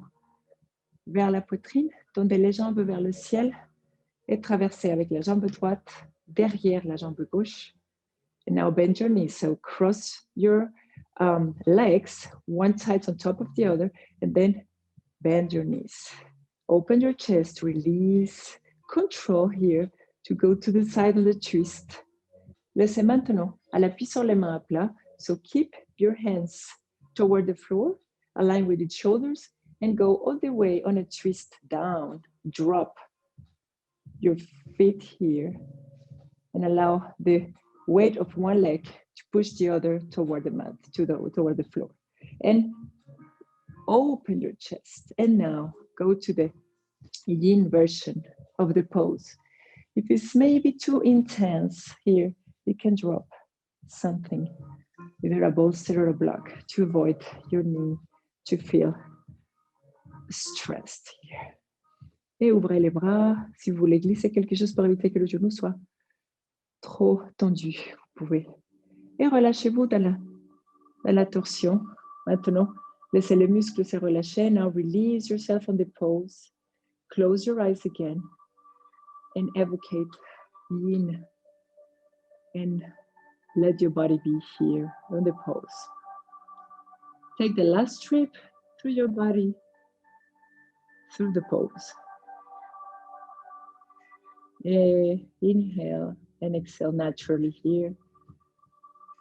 Speaker 2: vers la poitrine. Tendez les jambes vers le ciel et traversez avec la jambe droite derrière la jambe gauche. And now bend your knees. So cross your legs, one side on top of the other, and then bend your knees. Open your chest, release, control here to go to the side of the twist. Laissez maintenant à l'appui sur les mains à plat. So keep your hands toward the floor, align with its shoulders, and go all the way on a twist down. Drop your feet here and allow the weight of one leg to push the other toward the mat, toward the floor. And open your chest. And now go to the yin version of the pose. If it's maybe too intense here, you can drop something, either a bolster or a block, to avoid your knee to feel stressed here. Et ouvrez les bras. Si vous voulez glisser quelque chose pour éviter que le genou soit trop tendu, vous pouvez. Et relâchez-vous dans la torsion. Maintenant, laissez les muscles se relâcher. Now release yourself on the pose. Close your eyes again and evocate yin and let your body be here on the pose. Take the last trip through your body, through the pose. Inhale and exhale naturally here.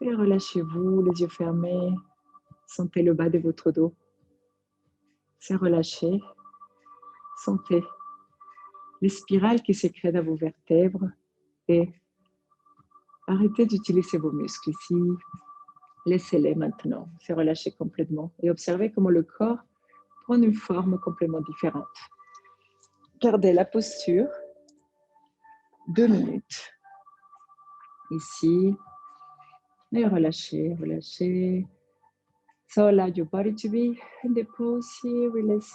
Speaker 2: Et relâchez-vous, les yeux fermés. Sentez le bas de votre dos. C'est relâché. Sentez les spirales qui se créent dans vos vertèbres et arrêtez d'utiliser vos muscles ici. Laissez-les maintenant se relâcher complètement et observez comment le corps prend une forme complètement différente. Gardez la posture. 2 minutes. Ici. Et relâchez, relâchez. So allow your body to be in the pose here. Release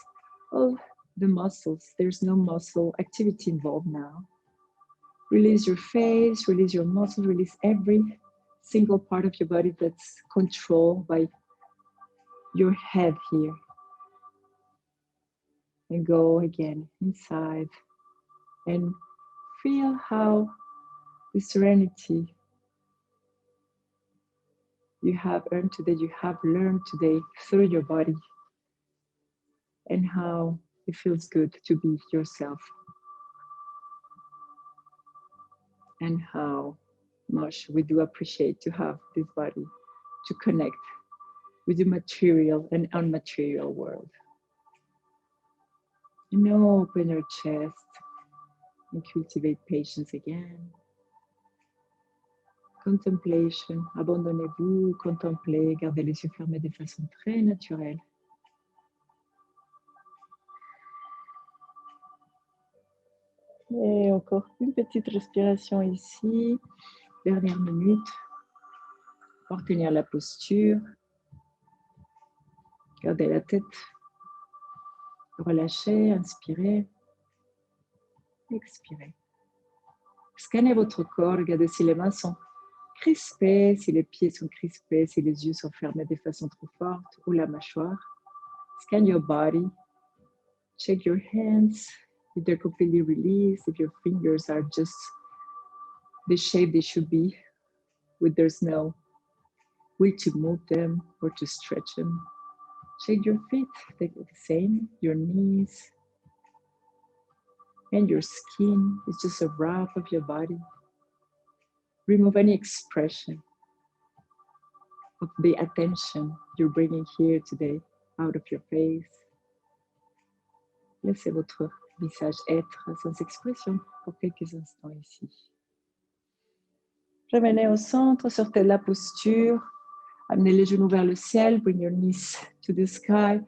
Speaker 2: all the muscles. There's no muscle activity involved now. Release your face, release your muscles, release every single part of your body that's controlled by your head here. And go again inside and feel how the serenity you have earned today, you have learned today through your body, and how it feels good to be yourself, and how much we do appreciate to have this body to connect with the material and unmaterial world. And now open your chest and cultivate patience again. Contemplation, abandonnez-vous, contemplez, gardez les yeux fermés de façon très naturelle. Et encore une petite respiration ici. Dernière minute. Pour tenir la posture. Gardez la tête. Relâchez, inspirez. Expirez. Scannez votre corps, regardez si les mains sont crispés, si les pieds sont crispés, si les yeux sont fermés de façon trop forte, ou la mâchoire. Scan your body. Check your hands, if they're completely released, if your fingers are just the shape they should be, there's no way to move them or to stretch them. Check your feet, the same, your knees, and your skin is just a wrap of your body. Remove any expression of the attention you're bringing here today out of your face. Laissez votre visage être sans expression pour quelques instants ici. Revenez au centre, sortez de la posture. Amenez les genoux vers le ciel. Bring your knees to the sky.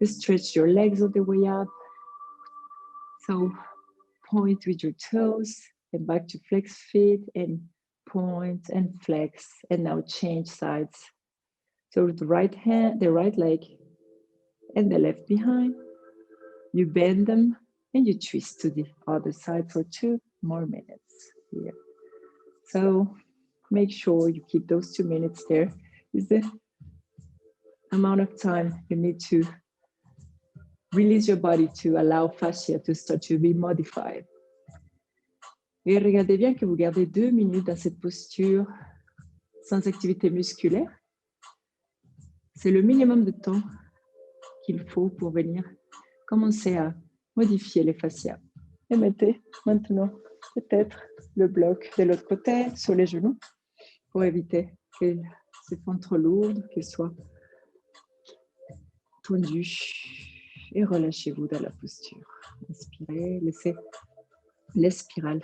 Speaker 2: Stretch your legs all the way up. So point with your toes and back to flex feet and point and flex, and now change sides. So the right hand, the right leg, and the left behind. You bend them and you twist to the other side for 2 more minutes here. So make sure you keep those 2 minutes there. Is the amount of time you need to release your body to allow fascia to start to be modified. Et regardez bien que vous gardez 2 minutes dans cette posture sans activité musculaire. C'est le minimum de temps qu'il faut pour venir commencer à modifier les fascias. Et mettez maintenant peut-être le bloc de l'autre côté sur les genoux pour éviter qu'elle se fasse trop lourde, qu'elle soit tendue. Et relâchez-vous dans la posture. Inspirez, laissez les spirales.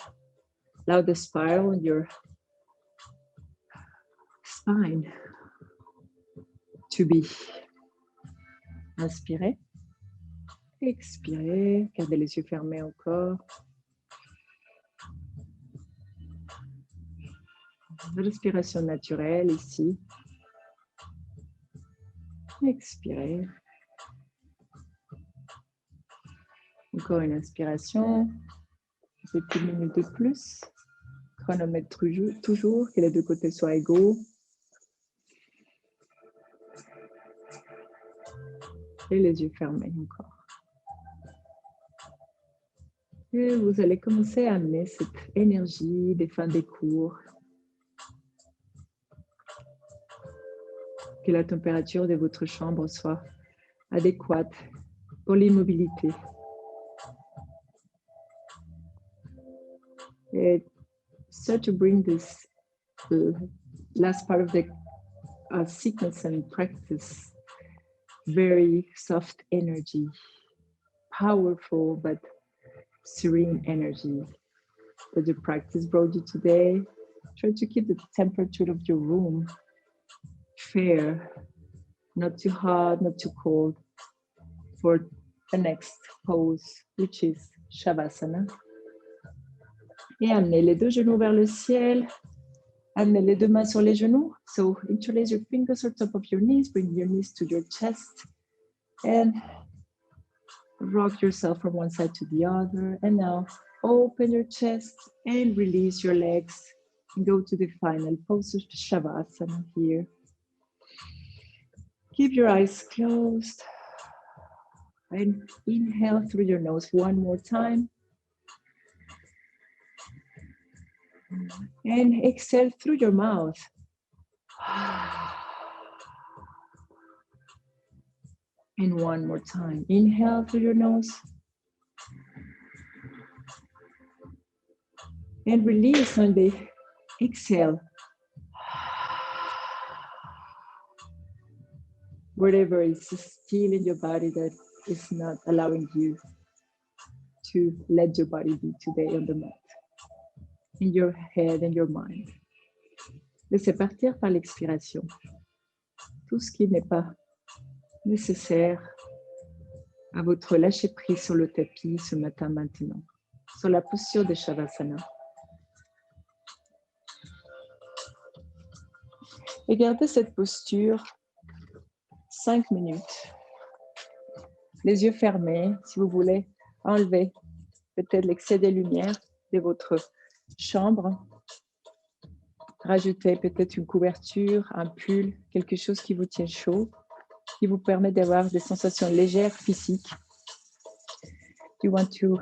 Speaker 2: Allow the spiral on your spine to be. Inspirez. Expirez. Gardez les yeux fermés encore. Respiration naturelle ici. Expirez. Encore une inspiration. Petite minute de plus. Chronomètre toujours, que les deux côtés soient égaux. Et les yeux fermés encore. Et vous allez commencer à amener cette énergie des fins des cours. Que la température de votre chambre soit adéquate pour l'immobilité. Et start to bring this last part of the sequence and practice, very soft energy, powerful but serene energy that the practice brought you today. Try to keep the temperature of your room fair, not too hot, not too cold, for the next pose, which is Shavasana. Et amenez les deux genoux vers le ciel. Amenez les deux mains sur les genoux. So interlace your fingers on top of your knees. Bring your knees to your chest. And rock yourself from one side to the other. And now open your chest and release your legs. And go to the final pose of Shavasana here. Keep your eyes closed. And inhale through your nose one more time. And exhale through your mouth. And one more time. Inhale through your nose. And release on the exhale. Whatever is still in your body that is not allowing you to let your body be today on the mat. In your head and your mind. Laissez partir par l'expiration tout ce qui n'est pas nécessaire à votre lâcher-prise sur le tapis ce matin maintenant, sur la posture de Shavasana. Et gardez cette posture 5 minutes. Les yeux fermés, si vous voulez enlever peut-être l'excès des lumières de votre chambre. Rajoutez peut-être une couverture, un pull, quelque chose qui vous tient chaud, qui vous permet d'avoir des sensations légères physiques. You want to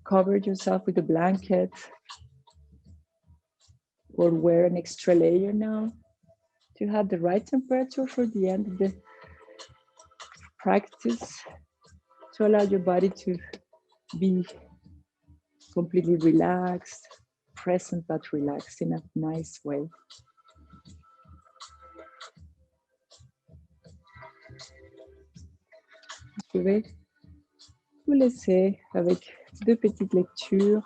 Speaker 2: cover yourself with a blanket or wear an extra layer now to have the right temperature for the end of the practice, to allow your body to be completely relaxed, present but relaxed in a nice way. Je vais vous laisser avec 2 petites lectures.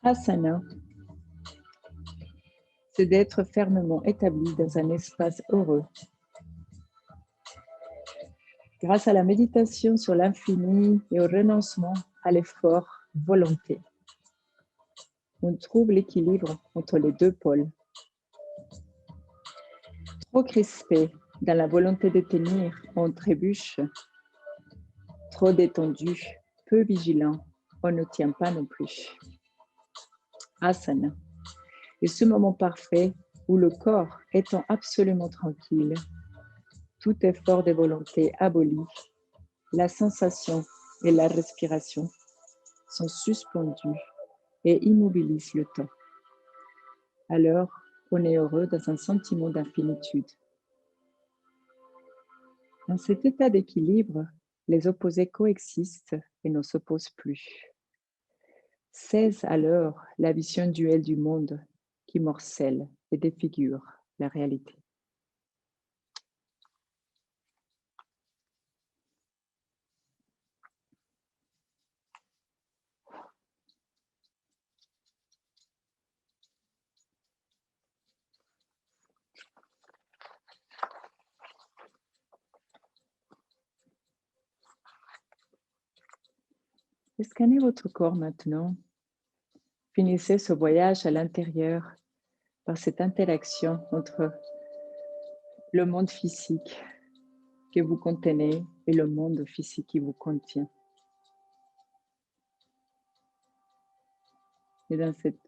Speaker 2: Asana, c'est d'être fermement établi dans un espace heureux. Grâce à la méditation sur l'infini et au renoncement à l'effort volonté, on trouve l'équilibre entre les deux pôles. Trop crispé dans la volonté de tenir, on trébuche. Trop détendu, peu vigilant, on ne tient pas non plus. Asana est ce moment parfait où le corps étant absolument tranquille, tout effort de volonté aboli, la sensation et la respiration sont suspendues et immobilisent le temps. Alors, on est heureux dans un sentiment d'infinitude. Dans cet état d'équilibre, les opposés coexistent et ne s'opposent plus. Cesse alors la vision duelle du monde qui morcelle et défigure la réalité. Scannez votre corps maintenant. Finissez ce voyage à l'intérieur par cette interaction entre le monde physique que vous contenez et le monde physique qui vous contient. Et dans cette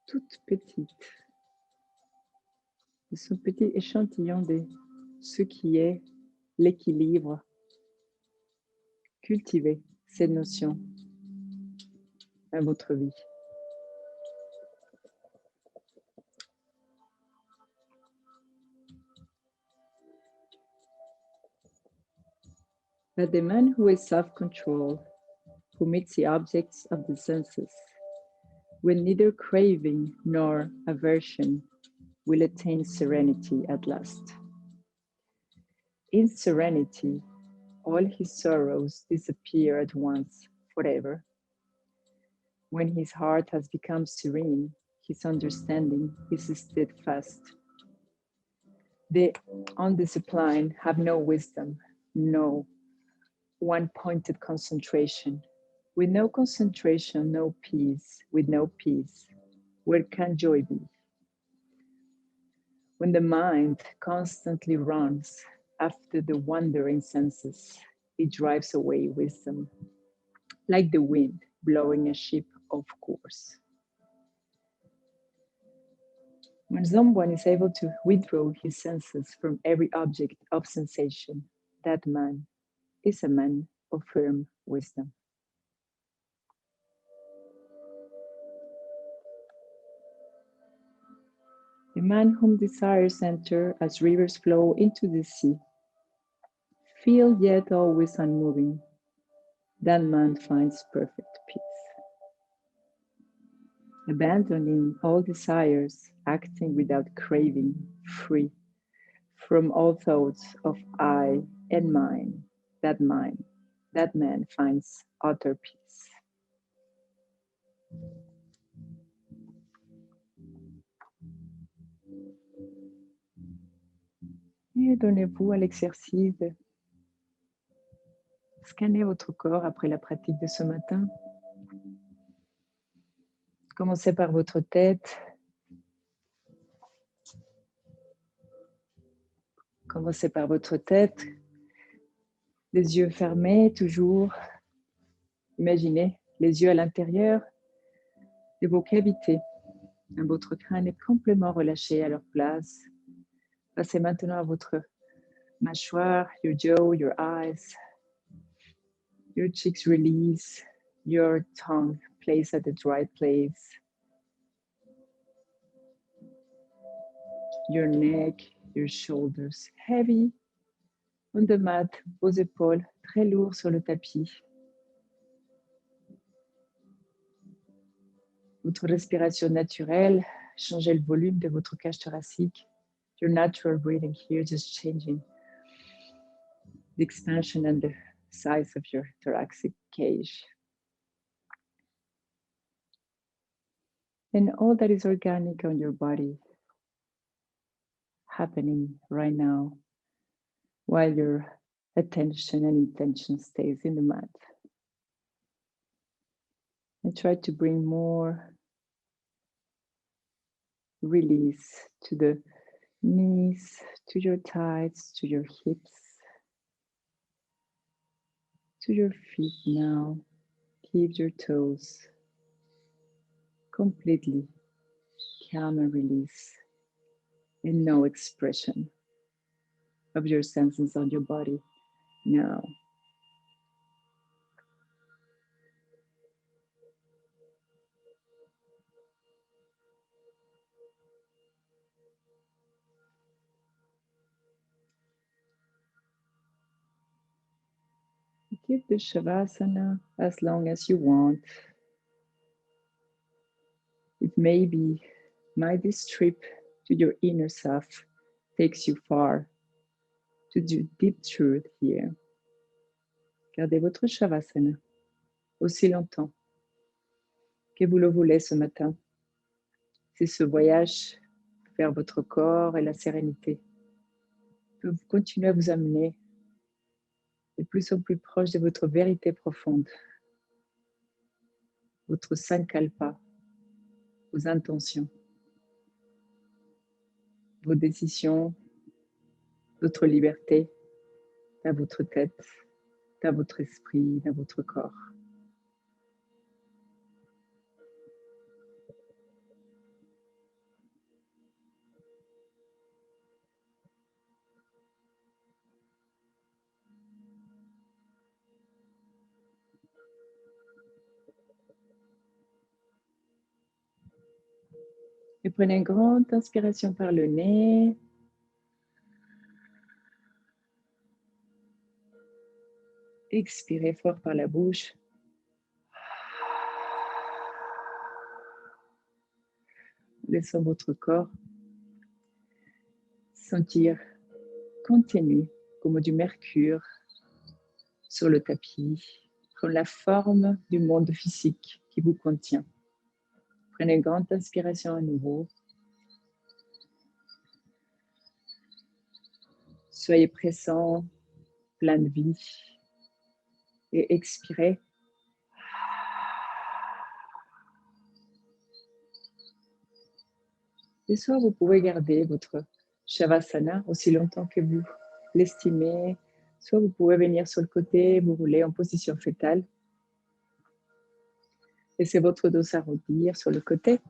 Speaker 2: toute petite, ce petit échantillon de ce qui est l'équilibre, cultivez cette notion dans votre vie. But the man who is self-controlled, who meets the objects of the senses, with neither craving nor aversion, will attain serenity at last. In serenity, all his sorrows disappear at once, forever. When his heart has become serene, his understanding is steadfast. The undisciplined have no wisdom, no one-pointed concentration. With no concentration, no peace. With no peace, where can joy be? When the mind constantly runs after the wandering senses, it drives away wisdom, like the wind blowing a ship off course. When someone is able to withdraw his senses from every object of sensation, that man is a man of firm wisdom. The man whom desires enter as rivers flow into the sea, feel yet always unmoving, that man finds perfect peace. Abandoning all desires, acting without craving, free from all thoughts of I and mine, that man finds utter peace. Et donnez-vous à l'exercice de scanner votre corps après la pratique de ce matin. Commencez par votre tête. Commencez par votre tête. Les yeux fermés, toujours. Imaginez les yeux à l'intérieur de vos cavités. Votre crâne est complètement relâché à leur place. Passez maintenant à votre mâchoire, your jaw, your eyes. Your cheeks release. Your tongue placed at the right place. Your neck, your shoulders heavy on the mat, vos épaules très lourdes sur le tapis. Votre respiration naturelle, changez le volume de votre cage thoracique. Your natural breathing here, just changing the expansion and the size of your thoracic cage. And all that is organic on your body happening right now while your attention and intention stays in the mat. And try to bring more release to the knees, to your thighs, to your hips, to your feet now. Keep your toes completely calm and release, and no expression of your senses on your body now. Keep the Shavasana as long as you want. It may be this trip to your inner self takes you far, to the deep truth here. Gardez votre Shavasana aussi longtemps que vous le voulez ce matin. C'est ce voyage vers votre corps et la sérénité peut continuer à vous amener de plus en plus proche de votre vérité profonde, votre sankalpa, vos intentions, vos décisions, votre liberté dans votre tête, dans votre esprit, dans votre corps. Et prenez une grande inspiration par le nez. Expirez fort par la bouche. Laissant votre corps sentir contenu comme du mercure sur le tapis, comme la forme du monde physique qui vous contient. Prenez une grande inspiration à nouveau. Soyez présent, plein de vie. Et expirez. Et soit vous pouvez garder votre Shavasana aussi longtemps que vous l'estimez, soit vous pouvez venir sur le côté, vous roulez en position fétale. Laissez votre dos s'arrondir sur le côté.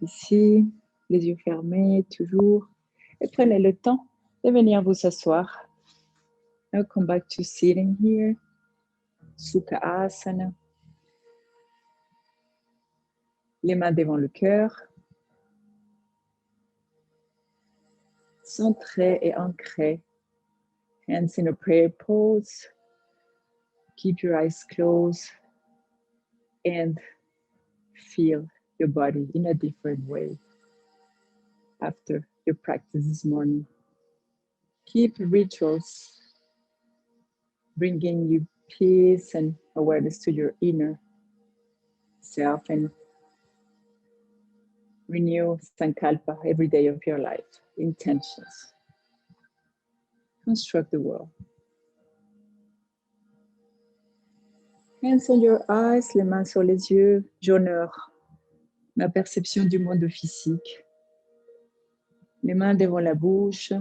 Speaker 2: Ici, les yeux fermés, toujours. Et prenez le temps de venir vous asseoir. Now come back to sitting here. Sukha Asana. Les mains devant le cœur. Centré et ancré. Hands in a prayer pose. Keep your eyes closed and feel your body in a different way after your practice this morning. Keep rituals bringing you peace and awareness to your inner self and renew Sankalpa every day of your life. Intentions. Construct the world. Hands on your eyes, les mains sur les yeux. J'honore ma perception du monde physique. Les mains devant la bouche.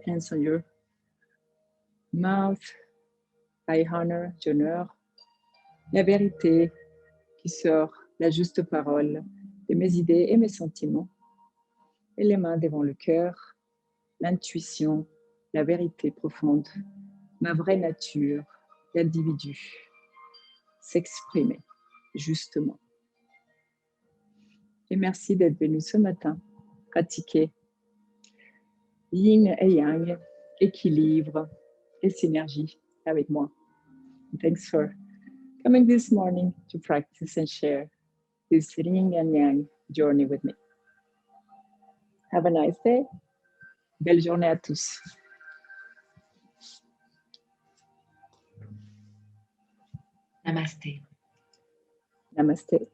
Speaker 2: Hands on your mouth. I honor, j'honore la vérité qui sort, la juste parole de mes idées et mes sentiments. Et les mains devant le cœur, l'intuition, la vérité profonde, ma vraie nature d'individu. S'exprimer justement. Et merci d'être venu ce matin pratiquer yin et yang, équilibre et synergie avec moi. Thanks for coming this morning to practice and share this yin and yang journey with me. Have a nice day. Belle journée à tous.
Speaker 1: Namaste.
Speaker 2: Namaste.